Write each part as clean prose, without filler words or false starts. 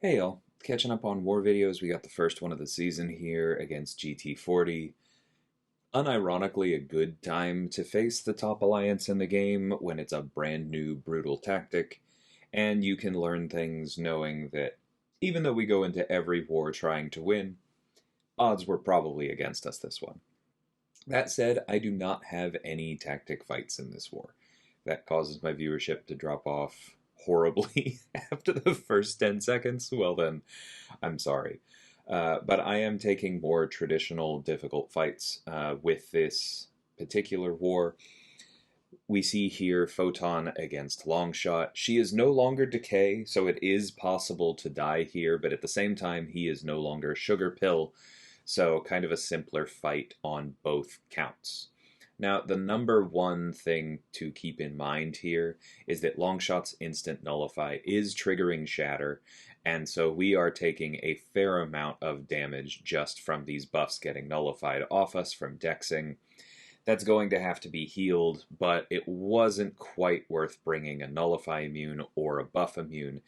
Hey y'all, catching up on war videos. We got the first one of the season here against GT40. Unironically, a good time to face the top alliance in the game when it's a brand new brutal tactic, and you can learn things knowing that even though we go into every war trying to win, odds were probably against us this one. That said, I do not have any tactic fights in this war. That causes my viewership to drop off horribly after the first 10 seconds. Well, then, I'm sorry. But I am taking more traditional, difficult fights with this particular war. We see here Photon against Longshot. She is no longer Decay, so it is possible to die here, but at the same time, he is no longer Sugar Pill, so kind of a simpler fight on both counts. Now, the number one thing to keep in mind here is that Longshot's instant nullify is triggering Shatter, and so we are taking a fair amount of damage just from these buffs getting nullified off us from dexing. That's going to have to be healed, but it wasn't quite worth bringing a nullify immune or a buff immune,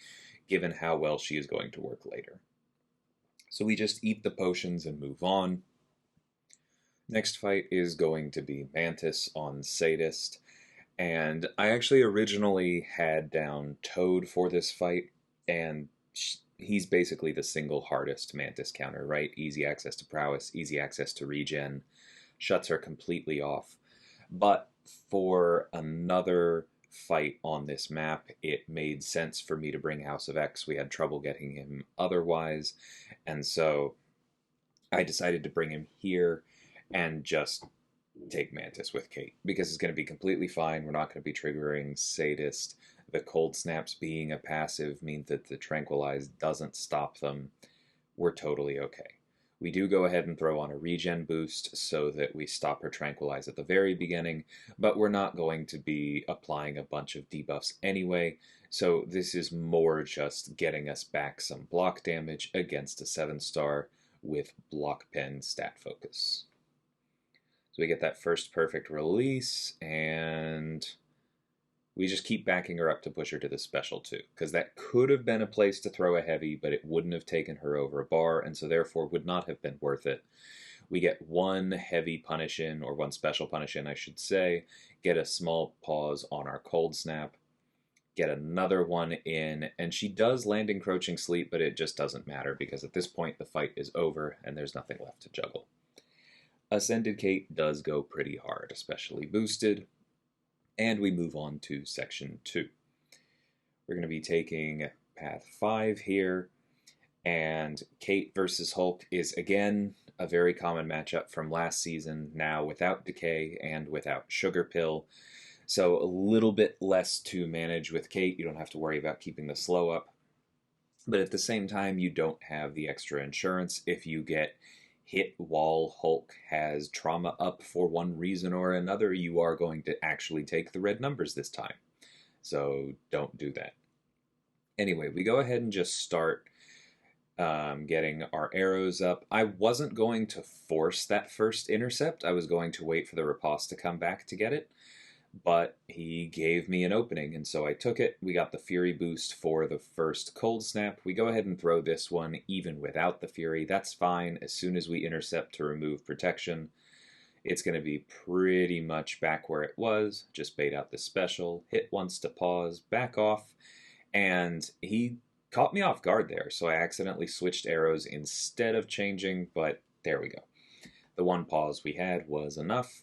given how well she is going to work later. So we just eat the potions and move on. Next fight is going to be Mantis on Sadist, and I actually originally had down Toad for this fight, and he's basically the single hardest Mantis counter, right? Easy access to prowess, easy access to regen, shuts her completely off. But for another fight on this map, it made sense for me to bring House of X. We had trouble getting him otherwise, and so I decided to bring him here and just take Mantis with Kate because it's going to be completely fine. We're not going to be triggering Sadist. The cold snaps being a passive means that the Tranquilize doesn't stop them. We're totally okay. We do go ahead and throw on a regen boost so that we stop her Tranquilize at the very beginning, but we're not going to be applying a bunch of debuffs anyway, so this is more just getting us back some block damage against a 7-star with block pen stat focus. So we get that first perfect release, and we just keep backing her up to push her to the special too, because that could have been a place to throw a heavy, but it wouldn't have taken her over a bar, and so therefore would not have been worth it. We get one heavy punish in, or one special punish in, I should say, get a small pause on our cold snap, get another one in, and she does land encroaching sleep, but it just doesn't matter, because at this point the fight is over, and there's nothing left to juggle. Ascended Kate does go pretty hard, especially boosted, and we move on to section 2. We're going to be taking path 5 here, and Kate versus Hulk is again a very common matchup from last season, now without Decay and without Sugar Pill, so a little bit less to manage with Kate. You don't have to worry about keeping the slow up, but at the same time you don't have the extra insurance if you get hit while Hulk has trauma up for one reason or another. You are going to actually take the red numbers this time, so don't do that. Anyway, we go ahead and just start getting our arrows up. I wasn't going to force that first intercept. I was going to wait for the riposte to come back to get it, but he gave me an opening, and so I took it. We got the Fury boost for the first cold snap. We go ahead and throw this one even without the Fury. That's fine. As soon as we intercept to remove protection, it's going to be pretty much back where it was. Just bait out the special, hit once to pause, back off, and he caught me off guard there, so I accidentally switched arrows instead of changing, but there we go. The one pause we had was enough.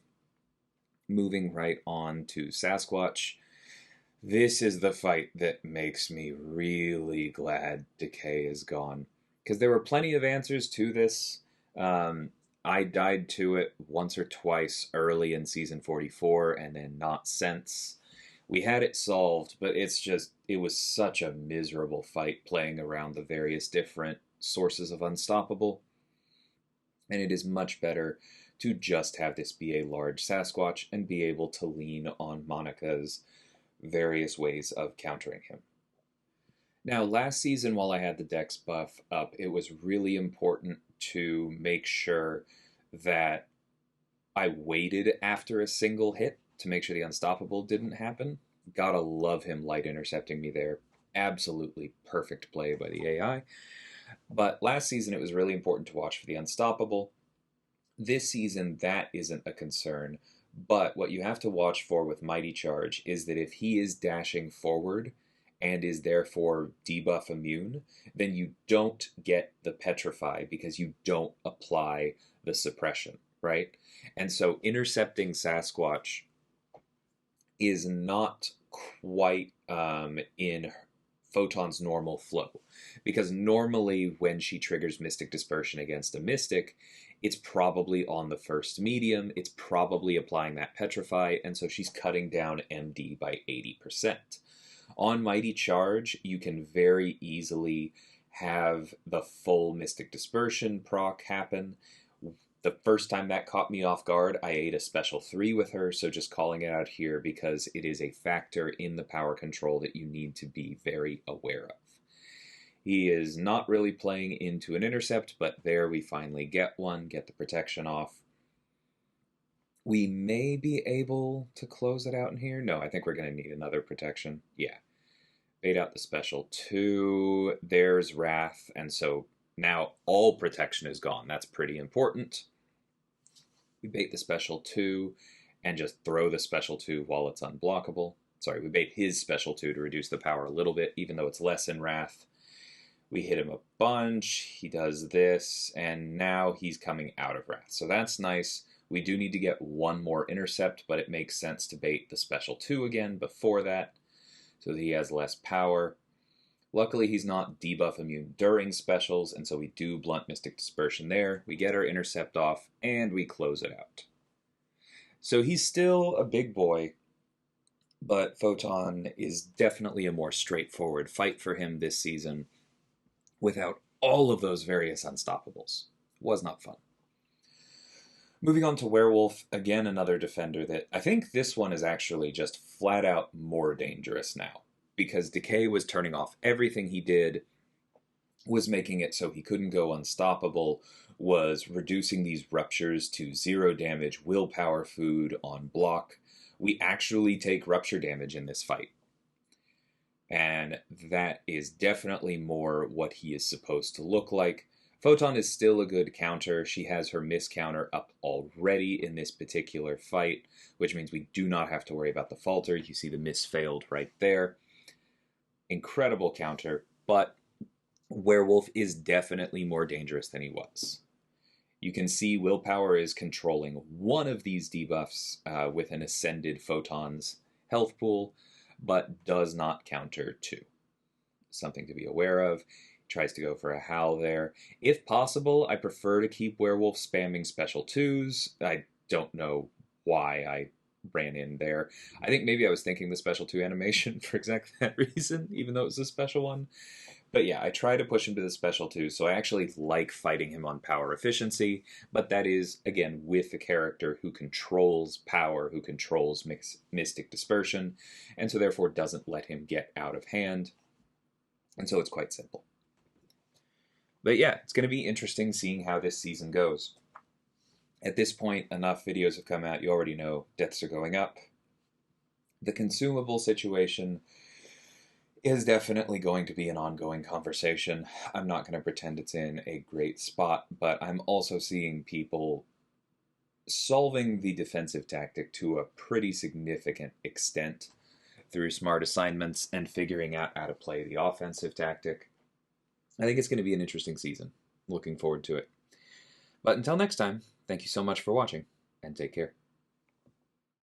Moving right on to Sasquatch. This is the fight that makes me really glad Decay is gone, because there were plenty of answers to this. I died to it once or twice early in season 44 and then not since. We had it solved, but it was such a miserable fight playing around the various different sources of Unstoppable, and it is much better to just have this be a large Sasquatch and be able to lean on Monica's various ways of countering him. Now, last season, while I had the Dex buff up, it was really important to make sure that I waited after a single hit to make sure the Unstoppable didn't happen. Gotta love him light intercepting me there. absolutely perfect play by the AI. But last season, it was really important to watch for the Unstoppable. This season, that isn't a concern. But what you have to watch for with Mighty Charge is that if he is dashing forward and is therefore debuff immune, then you don't get the Petrify because you don't apply the suppression, right? And so intercepting Sasquatch is not quite in Photon's normal flow. Because normally when she triggers Mystic Dispersion against a Mystic, it's probably on the first medium, it's probably applying that Petrify, and so she's cutting down MD by 80%. On Mighty Charge, you can very easily have the full Mystic Dispersion proc happen. The first time that caught me off guard, I ate a special 3 with her, so just calling it out here because it is a factor in the power control that you need to be very aware of. He is not really playing into an intercept, but there we finally get one, get the protection off. We may be able to close it out in here. No, I think we're going to need another protection. Yeah. Bait out the special 2. There's Wrath, and so now all protection is gone. That's pretty important. We bait the special 2 and just throw the special 2 while it's unblockable. Sorry, we bait his special 2 to reduce the power a little bit, even though it's less in Wrath. We hit him a bunch, he does this, and now he's coming out of Wrath. So that's nice. We do need to get one more intercept, but it makes sense to bait the special 2 again before that, so that he has less power. Luckily, he's not debuff immune during specials, and so we do blunt Mystic Dispersion there. We get our intercept off, and we close it out. So he's still a big boy, but Photon is definitely a more straightforward fight for him this season, without all of those various unstoppables. Was not fun. Moving on to Werewolf, again another defender that I think this one is actually just flat out more dangerous now, because Decay was turning off everything he did, was making it so he couldn't go unstoppable, was reducing these ruptures to 0 damage, willpower food on block. We actually take rupture damage in this fight. And that is definitely more what he is supposed to look like. Photon is still a good counter. She has her miss counter up already in this particular fight, which means we do not have to worry about the falter. You see the miss failed right there. Incredible counter, but Werewolf is definitely more dangerous than he was. You can see Willpower is controlling one of these debuffs with an Ascended Photon's health pool, but does not counter 2. Something to be aware of. Tries to go for a Howl there. If possible, I prefer to keep Werewolf spamming special 2s. I don't know why I ran in there. I think maybe I was thinking the special 2 animation for exactly that reason, even though it was a special one. But yeah, I try to push him to the special 2, so I actually like fighting him on power efficiency, but that is, again, with a character who controls power, who controls Mystic Dispersion, and so therefore doesn't let him get out of hand. And so it's quite simple. But yeah, it's going to be interesting seeing how this season goes. At this point, enough videos have come out, you already know deaths are going up. The consumable situation is definitely going to be an ongoing conversation. I'm not going to pretend it's in a great spot, but I'm also seeing people solving the defensive tactic to a pretty significant extent through smart assignments and figuring out how to play the offensive tactic. I think it's going to be an interesting season. Looking forward to it. But until next time, thank you so much for watching, and take care.